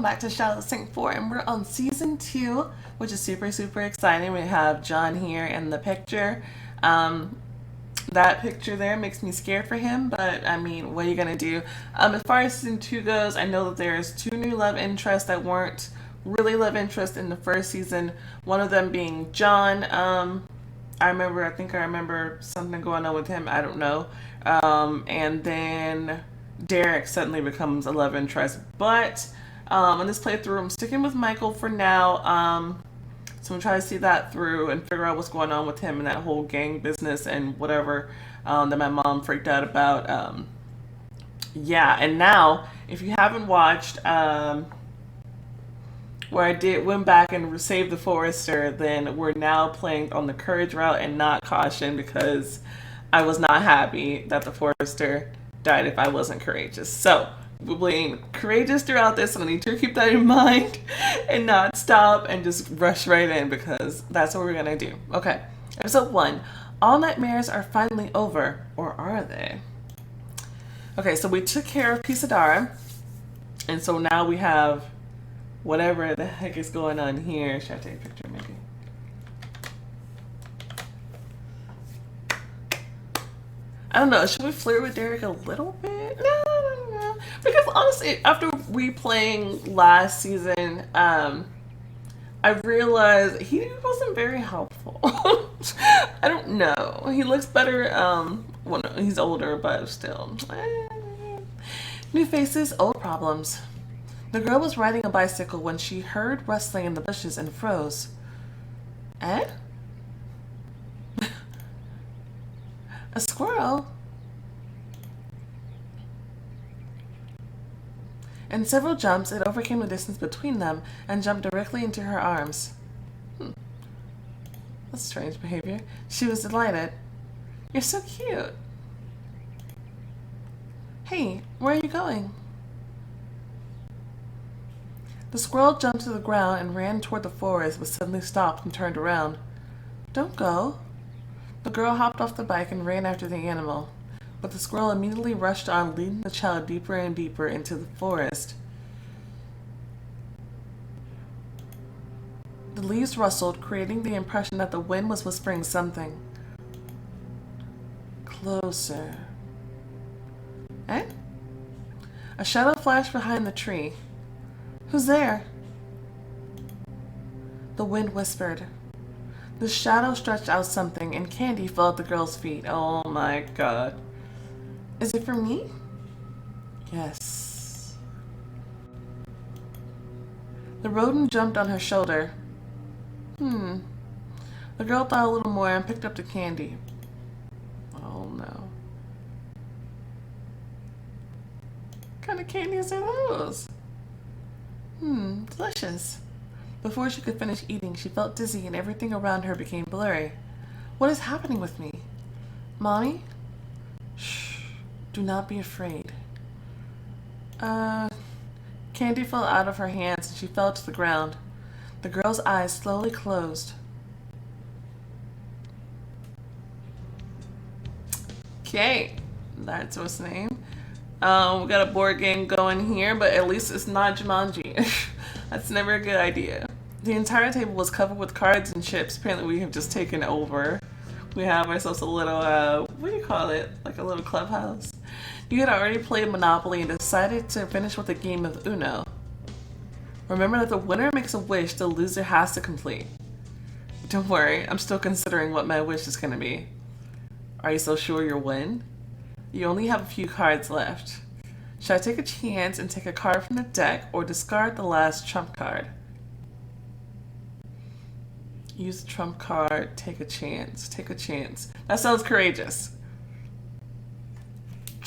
back to Shadow Saintfour, and we're on season 2, which is super exciting. We have John here in the picture. That picture there makes me scared for him, but I mean, what are you gonna do? As far as season 2 goes, I know that there's 2 new love interests that weren't really love interests in the first season. One of them being John. I think I remember something going on with him. I don't know. And then Derek suddenly becomes a love interest. But in this playthrough, I'm sticking with Michael for now. So I'm trying to see that through and figure out what's going on with him and that whole gang business and whatever that my mom freaked out about. Yeah, and now, if you haven't watched where I went back and saved the forester, then we're now playing on the courage route and not caution, because I was not happy that the forester died if I wasn't courageous. So we're being courageous throughout this, and I need to keep that in mind and not stop and just rush right in, because that's what we're gonna do. Okay, episode 1. All nightmares are finally over, or are they? Okay, so we took care of Pisadara, and so now we have whatever the heck is going on here. Should I take a picture maybe? I don't know. Should we flirt with Derek a little bit? No. Because honestly, after replaying last season, I realized he wasn't very helpful. I don't know. He looks better. Well, no, he's older, but still. New faces, old problems. The girl was riding a bicycle when she heard rustling in the bushes and froze. Eh? A squirrel? In several jumps, it overcame the distance between them and jumped directly into her arms. That's strange behavior. She was delighted. You're so cute. Hey, where are you going? The squirrel jumped to the ground and ran toward the forest, but suddenly stopped and turned around. Don't go. The girl hopped off the bike and ran after the animal, but the squirrel immediately rushed on, leading the child deeper and deeper into the forest. The leaves rustled, creating the impression that the wind was whispering something. Closer. Eh? A shadow flashed behind the tree. Who's there? The wind whispered. The shadow stretched out something, and candy fell at the girl's feet. Oh my god. Is it for me? Yes. The rodent jumped on her shoulder. The girl thought a little more and picked up the candy. Oh no. What kind of candies are those? Delicious. Before she could finish eating, she felt dizzy and everything around her became blurry. What is happening with me? Mommy? Shh. Do not be afraid. Candy fell out of her hands and she fell to the ground. The girl's eyes slowly closed. Okay. That's what's the name. We got a board game going here, but at least it's not Jumanji. That's never a good idea. The entire table was covered with cards and chips. Apparently we have just taken over. We have ourselves a little, what do you call it? Like a little clubhouse. You had already played Monopoly and decided to finish with a game of Uno. Remember that the winner makes a wish the loser has to complete. Don't worry, I'm still considering what my wish is going to be. Are you so sure you'll win? You only have a few cards left. Should I take a chance and take a card from the deck, or discard the last trump card? Use the trump card, take a chance. Take a chance. That sounds courageous.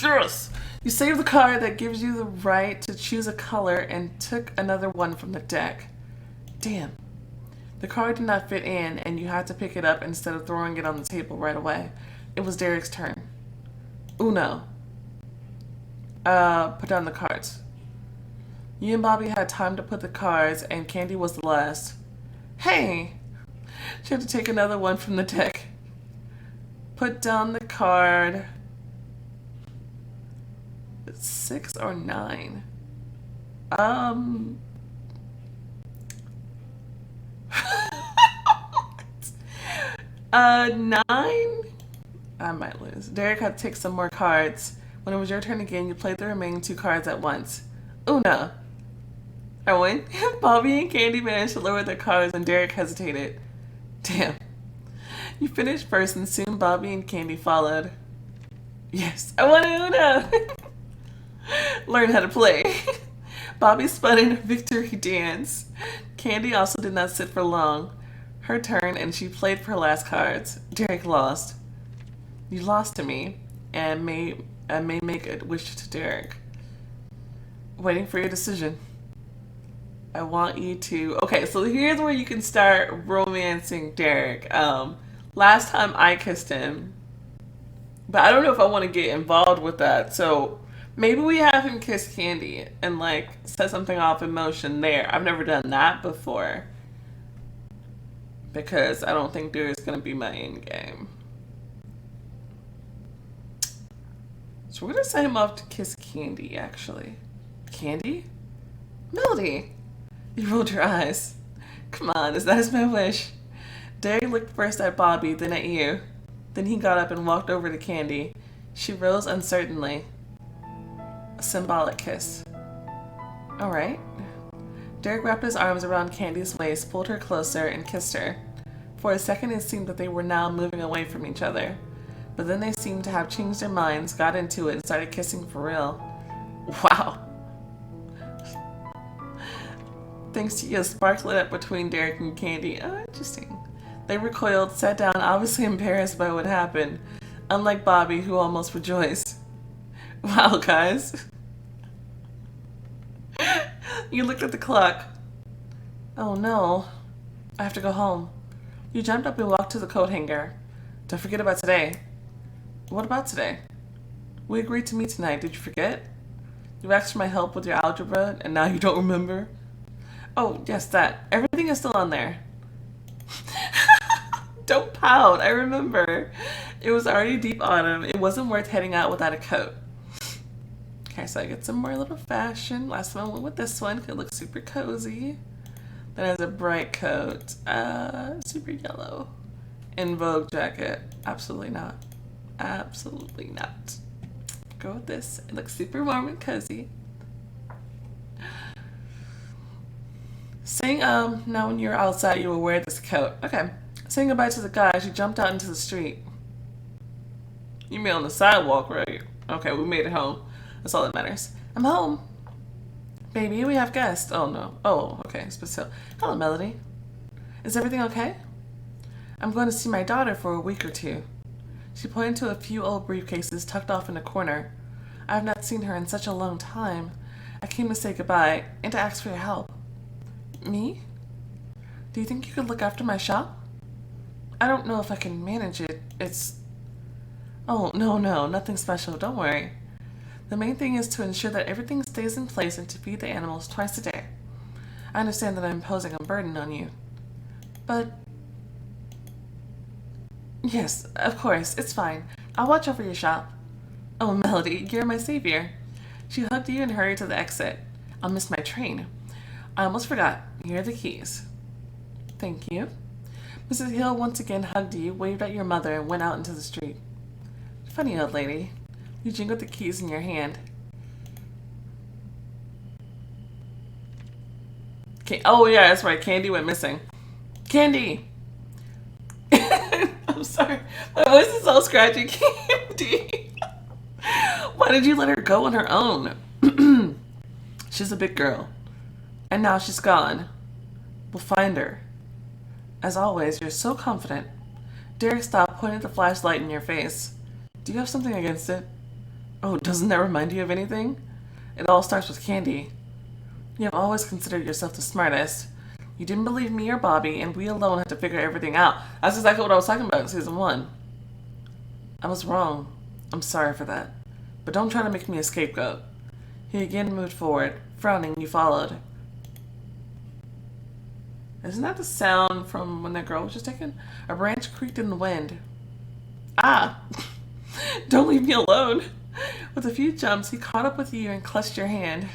Yes! You save the card that gives you the right to choose a color and took another one from the deck. Damn. The card did not fit in and you had to pick it up instead of throwing it on the table right away. It was Derek's turn. Uno. Put down the cards. You and Bobby had time to put the cards, and Candy was the last. Hey! She had to take another one from the deck. Put down the card. 6 or 9? Nine? I might lose. Derek had to take some more cards. When it was your turn again, you played the remaining 2 cards at once. Una. I win. Bobby and Candy managed to lower their cards and Derek hesitated. Damn. You finished first and soon Bobby and Candy followed. Yes, I won Una! Learn how to play. Bobby spun in a victory dance. Candy also did not sit for long. Her turn and she played for her last cards. Derek lost. You lost to me and may make a wish to Derek. Waiting for your decision. I want you to... Okay, so here's where you can start romancing Derek. Last time I kissed him, but I don't know if I want to get involved with that. So maybe we have him kiss Candy and like set something off in motion there. I've never done that before because I don't think Derek's going to be my end game. So we're going to set him off to kiss Candy, actually. Candy? Melody! You rolled your eyes. Come on, is that my wish? Derek looked first at Bobby, then at you. Then he got up and walked over to Candy. She rose uncertainly. A symbolic kiss. All right. Derek wrapped his arms around Candy's waist, pulled her closer, and kissed her. For a second it seemed that they were now moving away from each other. But then they seemed to have changed their minds, got into it, and started kissing for real. Wow. Thanks to you, a spark lit up between Derek and Candy. Oh, interesting. They recoiled, sat down, obviously embarrassed by what happened, unlike Bobby, who almost rejoiced. Wow, guys. You looked at the clock. Oh no, I have to go home. You jumped up and walked to the coat hanger. Don't forget about today. What about today? We agreed to meet tonight, did you forget? You asked for my help with your algebra, and now you don't remember? Oh, yes, that. Everything is still on there. Don't pout, I remember. It was already deep autumn. It wasn't worth heading out without a coat. Okay, so I get some more little fashion. Last one I went with this one. It looks super cozy. Then it has a bright coat. Super yellow. In Vogue jacket. Absolutely not. Absolutely not. Go with this. It looks super warm and cozy. Saying, now when you're outside, you will wear this coat. Okay. Saying goodbye to the guys, you jumped out into the street. You mean on the sidewalk, right? Okay, we made it home. That's all that matters. I'm home. Baby, we have guests. Oh, no. Oh, okay. But still. Hello, Melody. Is everything okay? I'm going to see my daughter for a week or 2. She pointed to a few old briefcases tucked off in a corner. I have not seen her in such a long time. I came to say goodbye and to ask for your help. Me? Do you think you could look after my shop? I don't know if I can manage it. It's... Oh, no, nothing special. Don't worry. The main thing is to ensure that everything stays in place and to feed the animals twice a day. I understand that I'm imposing a burden on you. But... Yes, of course. It's fine. I'll watch over your shop. Oh, Melody, you're my savior. She hugged you and hurried to the exit. I'll miss my train. I almost forgot. Here are the keys. Thank you. Mrs. Hill once again hugged you, waved at your mother, and went out into the street. Funny old lady. You jingled the keys in your hand. Oh, yeah, that's right. Candy went missing. Candy! I'm sorry. My voice is all scratchy. Candy! Why did you let her go on her own? She's a big girl. And now she's gone. We'll find her. As always, you're so confident. Derek stopped, pointing the flashlight in your face. Do you have something against it? Oh, doesn't that remind you of anything? It all starts with Candy. You have always considered yourself the smartest. You didn't believe me or Bobby, and we alone had to figure everything out. That's exactly what I was talking about in season 1. I was wrong. I'm sorry for that. But don't try to make me a scapegoat. He again moved forward. Frowning, you followed. Isn't that the sound from when that girl was just taken? A branch creaked in the wind. Ah! Don't leave me alone! With a few jumps, he caught up with you and clutched your hand.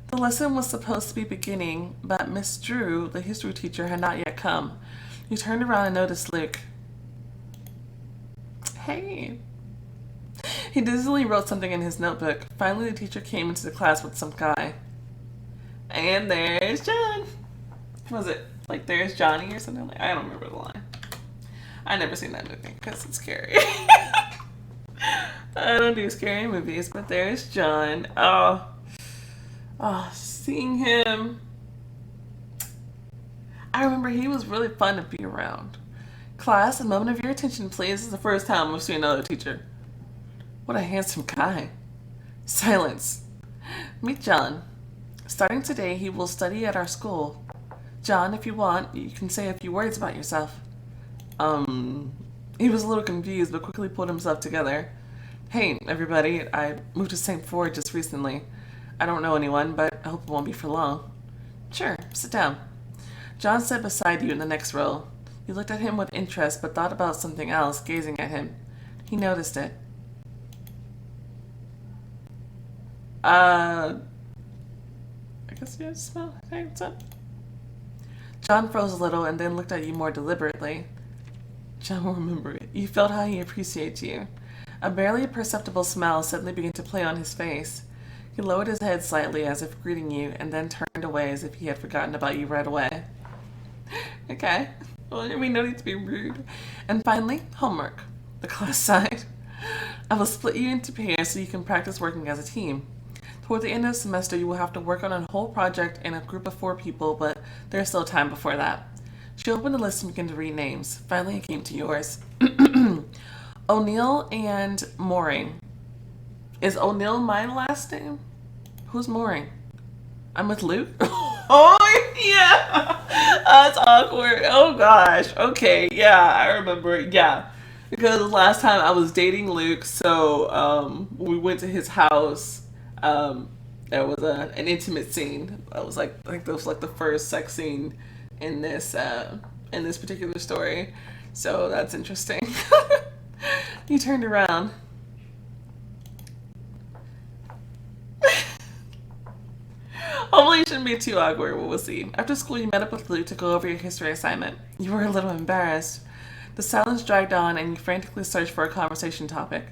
The lesson was supposed to be beginning, but Miss Drew, the history teacher, had not yet come. You turned around and noticed Luke. Hey. He dizzily wrote something in his notebook. Finally, the teacher came into the class with some guy. And there's John. Was it like there's Johnny or something like? I don't remember the line. I never seen that movie because it's scary. I don't do scary movies, but there's John. Oh, seeing him. I remember he was really fun to be around. Class, a moment of your attention, please. This is the first time we've seen another teacher. What a handsome guy. Silence. Meet John. Starting today, he will study at our school. John, if you want, you can say a few words about yourself. He was a little confused, but quickly pulled himself together. Hey, everybody, I moved to Saintfour just recently. I don't know anyone, but I hope it won't be for long. Sure, sit down. John sat beside you in the next row. You looked at him with interest, but thought about something else, gazing at him. He noticed it. I guess you have to smell. Hey, what's up? John froze a little and then looked at you more deliberately. John will remember it. You felt how he appreciates you. A barely perceptible smile suddenly began to play on his face. He lowered his head slightly as if greeting you, and then turned away as if he had forgotten about you right away. Okay. Well, we no need to be rude. And finally, homework. The class sighed. I will split you into pairs so you can practice working as a team. Toward the end of the semester, you will have to work on a whole project in a group of 4 people, but there's still time before that. She opened the list and began to read names. Finally, it came to yours. O'Neill and Mooring. Is O'Neill my last name? Who's Mooring? I'm with Luke? Oh, yeah! That's awkward. Oh, gosh. Okay, yeah, I remember. Yeah. Because last time I was dating Luke, so we went to his house. There was an intimate scene. That was like that was like the first sex scene in this particular story. So that's interesting. He turned around. Hopefully it shouldn't be too awkward. We'll see. After school, you met up with Luke to go over your history assignment. You were a little embarrassed. The silence dragged on, and you frantically searched for a conversation topic.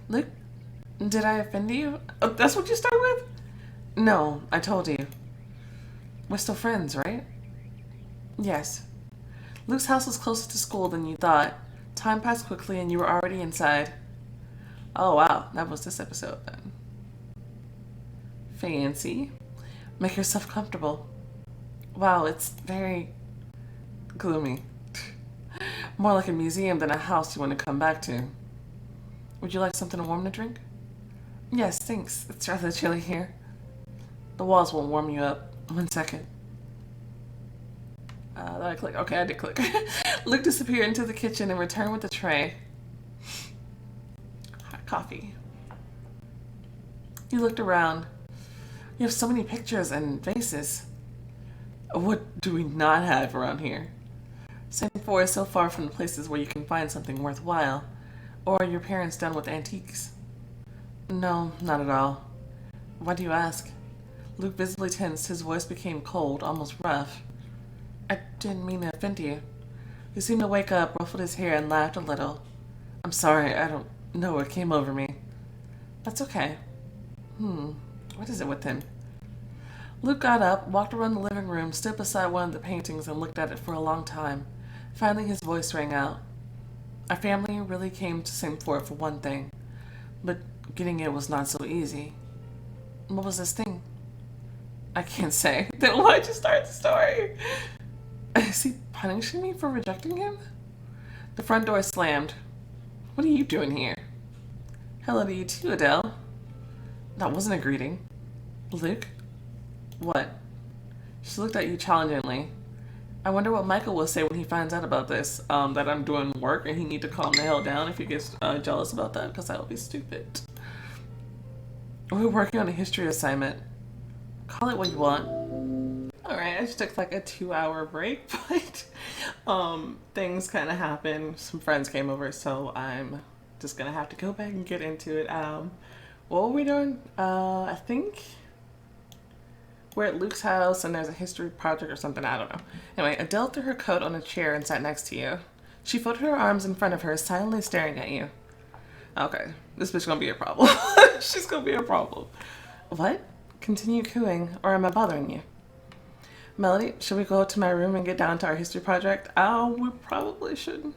Luke, did I offend you? Oh, that's what you start with? No, I told you. We're still friends, right? Yes. Luke's house was closer to school than you thought. Time passed quickly, and you were already inside. Oh, wow. That was this episode, then. Fancy. Make yourself comfortable. Wow, it's very gloomy. More like a museum than a house you want to come back to. Would you like something warm to drink? Yes, thanks. It's rather chilly here. The walls won't warm you up. 1 second. Did I click? Okay, I did click. Luke disappeared into the kitchen and returned with a tray. Hot coffee. You looked around. You have so many pictures and faces. What do we not have around here? Saintfour is so far from the places where you can find something worthwhile. Or are your parents done with antiques? No, not at all. Why do you ask? Luke visibly tensed. His voice became cold, almost rough. I didn't mean to offend you. He seemed to wake up, ruffled his hair, and laughed a little. I'm sorry, I don't know what came over me. That's okay. What is it with him? Luke got up, walked around the living room, stood beside one of the paintings, and looked at it for a long time. Finally, his voice rang out. Our family really came to Saintfour for one thing, but getting it was not so easy. What was this thing? I can't say. Then why'd you start the story? Is he punishing me for rejecting him? The front door slammed. What are you doing here? Hello to you too, Adele. That wasn't a greeting. Luke? What? She looked at you challengingly. I wonder what Michael will say when he finds out about this, that I'm doing work and he need to calm the hell down if he gets jealous about that, because that would be stupid. We're working on a history assignment. Call it what you want. Alright, I just took like a 2-hour break, but things kind of happened. Some friends came over, so I'm just going to have to go back and get into it. What were we doing? I think We're at Luke's house and there's a history project or something. I don't know. Anyway, Adele threw her coat on a chair and sat next to you. She folded her arms in front of her, silently staring at you. Okay, this bitch gonna be a problem. She's gonna be a problem. What? Continue cooing, or am I bothering you? Melody, should we go to my room and get down to our history project? Oh, we probably should.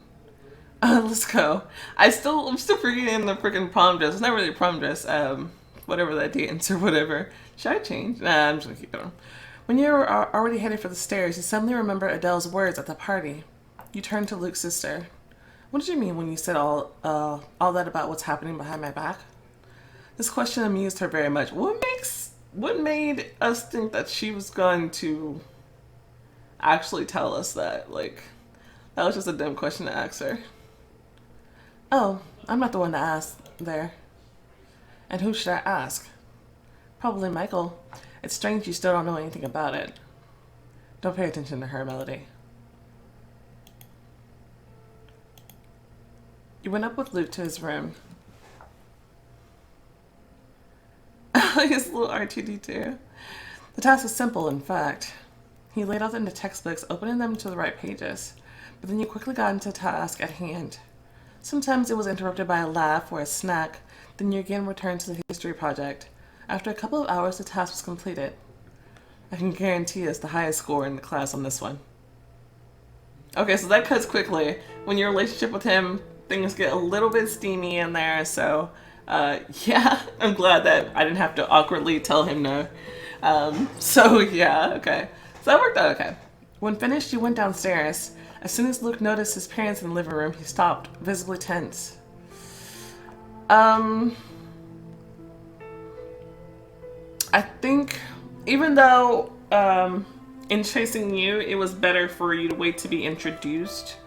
Let's go. I'm still forgetting the freaking prom dress. It's not really a prom dress. Whatever that dance or whatever. Should I change? Nah, I'm just gonna keep going. When you were already headed for the stairs, you suddenly remember Adele's words at the party. You turned to Luke's sister. What did you mean when you said all that about what's happening behind my back? This question amused her very much. What made us think that she was going to actually tell us that? Like, that was just a dumb question to ask her. Oh, I'm not the one to ask there. And who should I ask? Probably Michael. It's strange you still don't know anything about it. Don't pay attention to her, Melody. You went up with Luke to his room. His little R2D2. The task was simple, in fact. He laid out into textbooks, opening them to the right pages. But then you quickly got into the task at hand. Sometimes it was interrupted by a laugh or a snack, then you again returned to the history project. After a couple of hours, the task was completed. I can guarantee it's the highest score in the class on this one. Okay, so that cuts quickly. When your relationship with him, things get a little bit steamy in there, so yeah, I'm glad that I didn't have to awkwardly tell him no. So yeah, okay. So that worked out okay. When finished, you went downstairs. As soon as Luke noticed his parents in the living room, he stopped, visibly tense. I think even though in chasing you, it was better for you to wait to be introduced,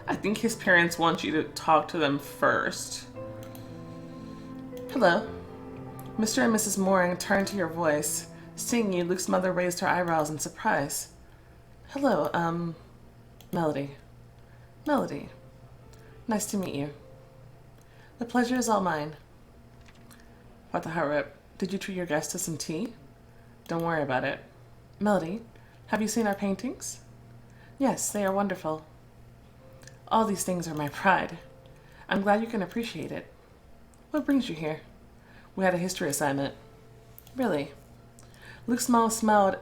I think his parents want you to talk to them first. Hello. Mr. and Mrs. Mooring turned to your voice. Seeing you, Luke's mother raised her eyebrows in surprise. Hello, Melody. Melody. Nice to meet you. The pleasure is all mine. What the hell, Rip? Did you treat your guests to some tea? Don't worry about it. Melody, have you seen our paintings? Yes, they are wonderful. All these things are my pride. I'm glad you can appreciate it. What brings you here? We had a history assignment. Really? Luke's smile smiled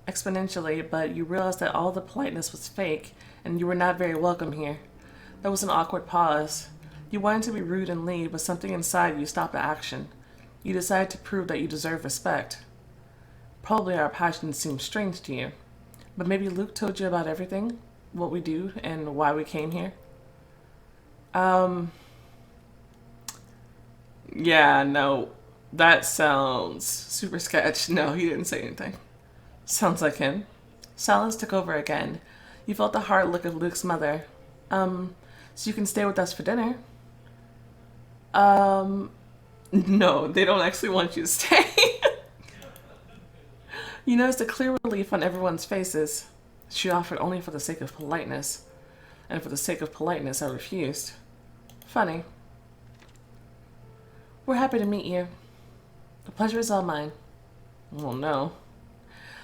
exponentially, but you realized that all the politeness was fake, and you were not very welcome here. There was an awkward pause. You wanted to be rude and leave, but something inside you stopped the action. You decided to prove that you deserve respect. Probably our passions seemed strange to you, but maybe Luke told you about everything, what we do, and why we came here? Yeah, no, that sounds super sketch. No, he didn't say anything. Sounds like him. Silence took over again. You felt the hard look of Luke's mother. So you can stay with us for dinner? No, they don't actually want you to stay. You noticed a clear relief on everyone's faces. She offered only for the sake of politeness. And for the sake of politeness, I refused. Funny. We're happy to meet you. The pleasure is all mine. Well, no.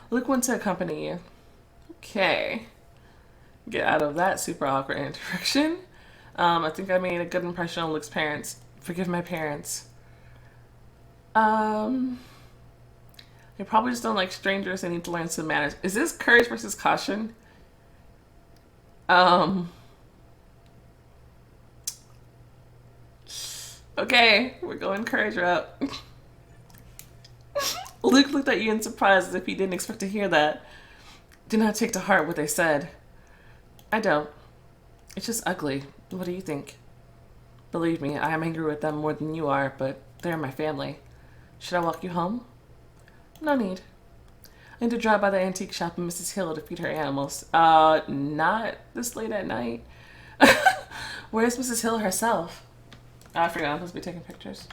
Luke wants to accompany you. Okay. Get out of that super awkward interaction. I think I made a good impression on Luke's parents. Forgive my parents. They probably just don't like strangers. They need to learn some manners. Is this courage versus caution? Okay, we're going courage route. Luke looked at you in surprise as if he didn't expect to hear that. Do not take to heart what they said. I don't. It's just ugly. What do you think? Believe me, I am angry with them more than you are, but they're my family. Should I walk you home? No need. I need to drive by the antique shop in Mrs. Hill to feed her animals. Not this late at night. Where's Mrs. Hill herself? Oh, I forgot I'm supposed to be taking pictures.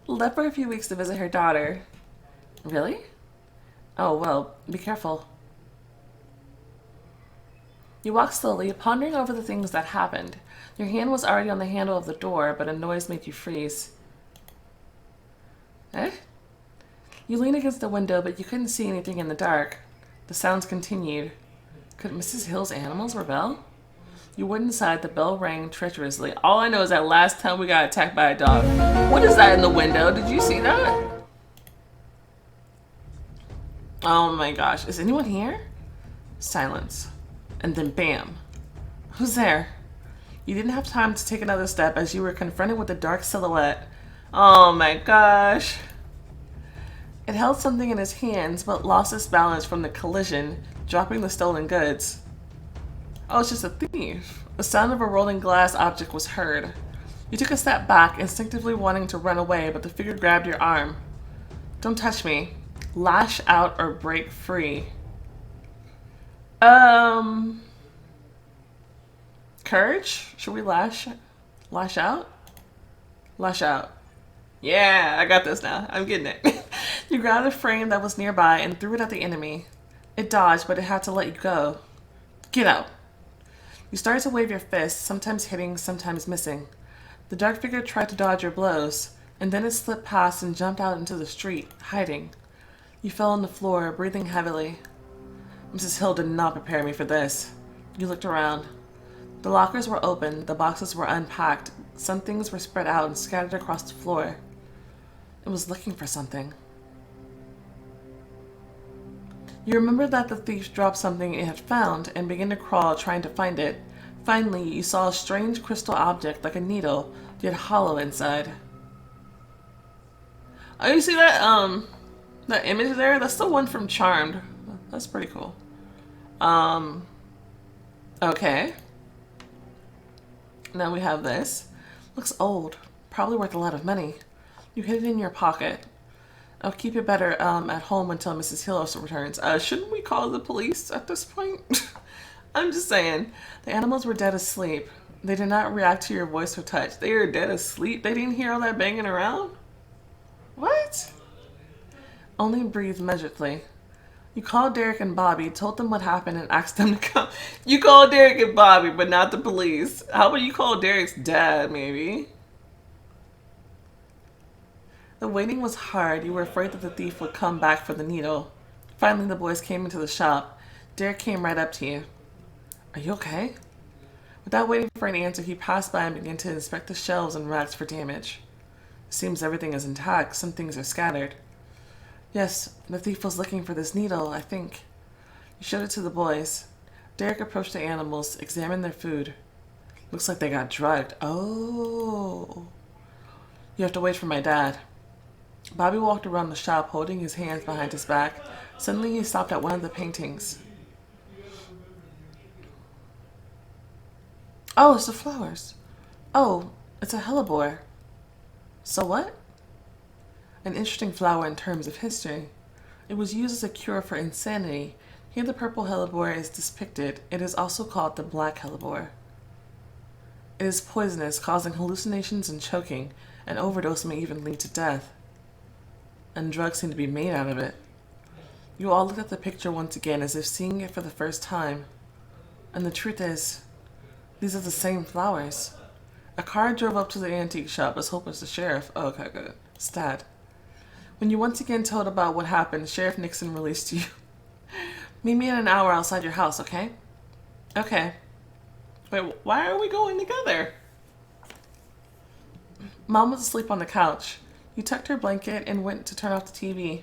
Left for a few weeks to visit her daughter. Really? Oh, well, be careful. You walked slowly, pondering over the things that happened. Your hand was already on the handle of the door, but a noise made you freeze. Eh? You leaned against the window, but you couldn't see anything in the dark. The sounds continued. Could Mrs. Hill's animals rebel? You went inside, the bell rang treacherously. All I know is that last time we got attacked by a dog. What is that in the window? Did you see that? Oh my gosh. Is anyone here? Silence. And then bam. Who's there? You didn't have time to take another step as you were confronted with a dark silhouette. Oh my gosh. It held something in its hands, but lost its balance from the collision, dropping the stolen goods. Oh, it's just a thief. The sound of a rolling glass object was heard. You took a step back, instinctively wanting to run away, but the figure grabbed your arm. Don't touch me. Lash out or break free. Courage? Should we lash out? Lash out. Yeah, I got this now. I'm getting it. You grabbed a frame that was nearby and threw it at the enemy. It dodged, but it had to let you go. Get out. You started to wave your fists, sometimes hitting, sometimes missing. The dark figure tried to dodge your blows, and then it slipped past and jumped out into the street, hiding. You fell on the floor, breathing heavily. Mrs. Hill did not prepare me for this. You looked around. The lockers were open, the boxes were unpacked, some things were spread out and scattered across the floor. It was looking for something. You remembered that the thief dropped something it had found and began to crawl, trying to find it. Finally, you saw a strange crystal object like a needle, yet hollow inside. Oh, you see that image there? That's the one from Charmed. That's pretty cool. Okay. Now we have this. Looks old. Probably worth a lot of money. You hid it in your pocket. I'll keep it better at home until Mrs. Hill returns. Shouldn't we call the police at this point? I'm just saying. The animals were dead asleep. They did not react to your voice or touch. They were dead asleep? They didn't hear all that banging around? What? Only breathe measuredly. You called Derek and Bobby, told them what happened, and asked them to come. You called Derek and Bobby, but not the police. How about you call Derek's dad, maybe? The waiting was hard. You were afraid that the thief would come back for the needle. Finally, the boys came into the shop. Derek came right up to you. Are you okay? Without waiting for an answer, he passed by and began to inspect the shelves and racks for damage. It seems everything is intact. Some things are scattered. Yes, the thief was looking for this needle, I think. You showed it to the boys. Derek approached the animals, examined their food. Looks like they got drugged. Oh. You have to wait for my dad. Bobby walked around the shop, holding his hands behind his back. Suddenly, he stopped at one of the paintings. Oh, it's the flowers. Oh, it's a hellebore. So what? An interesting flower in terms of history. It was used as a cure for insanity. Here the purple hellebore is depicted. It is also called the black hellebore. It is poisonous, causing hallucinations and choking. An overdose may even lead to death. And drugs seem to be made out of it. You all looked at the picture once again as if seeing it for the first time. And the truth is, these are the same flowers. A car drove up to the antique shop as Hope was the sheriff. Oh, okay, good. Stat. When you once again told about what happened, Sheriff Nixon released you. Meet me in an hour outside your house, okay? Okay. Wait, why are we going together? Mom was asleep on the couch. You tucked her blanket and went to turn off the TV.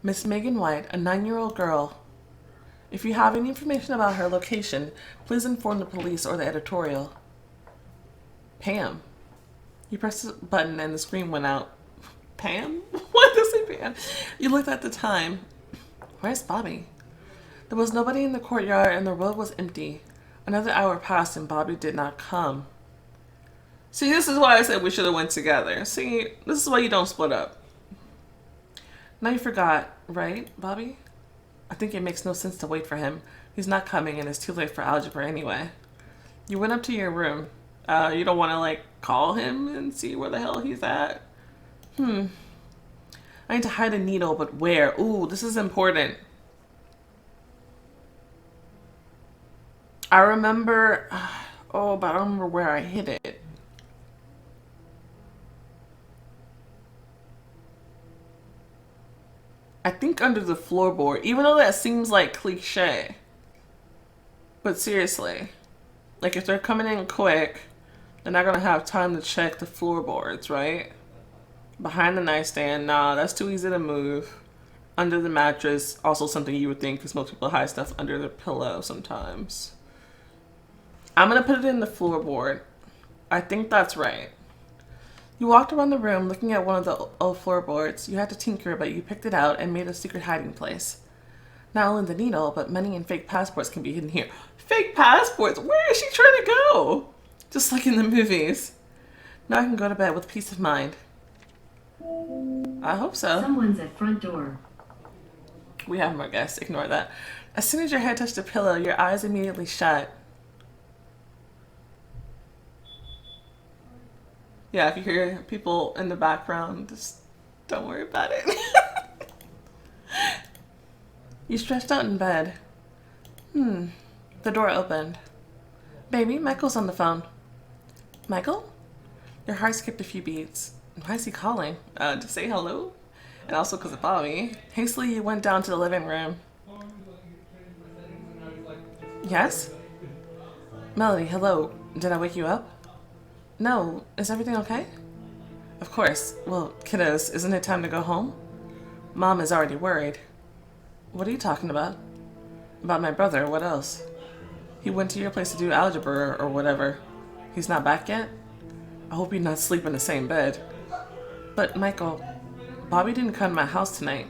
Miss Megan White, a 9-year-old girl. If you have any information about her location, please inform the police or the editorial. Pam. You pressed the button and the screen went out. Pam? What does it say Pam? You looked at the time. Where's Bobby? There was nobody in the courtyard and the road was empty. Another hour passed and Bobby did not come. See, this is why I said we should have went together. See, this is why you don't split up. Now you forgot, right, Bobby? I think it makes no sense to wait for him. He's not coming and it's too late for algebra anyway. You went up to your room. You don't want to, like, call him and see where the hell he's at? I need to hide a needle, but where? Ooh, this is important. I remember... Oh, but I don't remember where I hid it. I think under the floorboard, even though that seems like cliche. But seriously, like if they're coming in quick, they're not gonna have time to check the floorboards, right? Behind the nightstand, nah, that's too easy to move. Under the mattress, also something you would think because most people hide stuff under their pillow sometimes. I'm gonna put it in the floorboard. I think that's right. You walked around the room looking at one of the old floorboards. You had to tinker, but you picked it out and made a secret hiding place. Not only the needle, but money and fake passports can be hidden here. Fake passports? Where is she trying to go? Just like in the movies. Now I can go to bed with peace of mind. I hope so. Someone's at front door. We have more guests. Ignore that. As soon as your head touched the pillow, your eyes immediately shut. Yeah, if you hear people in the background, just don't worry about it. You stretched out in bed. The door opened. Baby, Michael's on the phone. Michael? Your heart skipped a few beats. Why is he calling? To say hello? And also because of Bobby. Hastily, you went down to the living room. Yes? Melody, hello. Did I wake you up? No. Is everything okay? Of course. Well, kiddos, isn't it time to go home? Mom is already worried. What are you talking about? About my brother. What else? He went to your place to do algebra or whatever. He's not back yet? I hope you're not sleeping in the same bed. But, Michael, Bobby didn't come to my house tonight.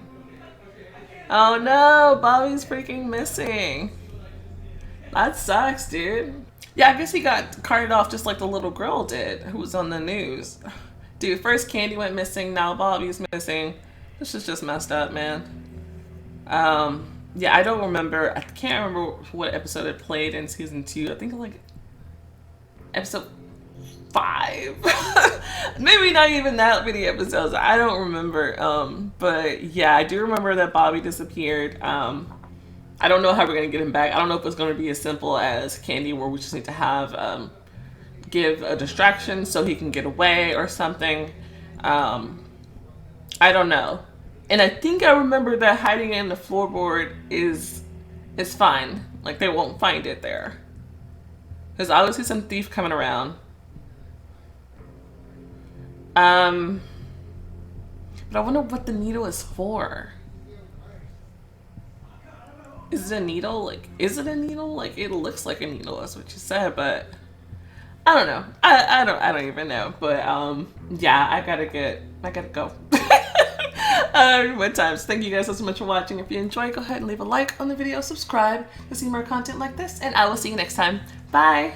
Oh no, Bobby's freaking missing. That sucks, dude. Yeah, I guess he got carted off just like the little girl did who was on the news. Dude, first Candy went missing, now Bobby's missing. This is just messed up, man. Yeah, I don't remember. I can't remember what episode it played in season 2. I think like episode 5. Maybe not even that many episodes. I don't remember. But yeah, I do remember that Bobby disappeared. I don't know how we're gonna get him back. I don't know if it's gonna be as simple as Candy, where we just need to have give a distraction so he can get away or something. I don't know. And I think I remember that hiding in the floorboard is fine. Like they won't find it there. There's obviously some thief coming around. But I wonder what the needle is for. Is it a needle? Like, is it a needle? Like, it looks like a needle. That's what you said, but I don't know. I don't even know. But yeah, I gotta go. What times? Thank you guys so much for watching. If you enjoyed, go ahead and leave a like on the video, subscribe to see more content like this, and I will see you next time. Bye.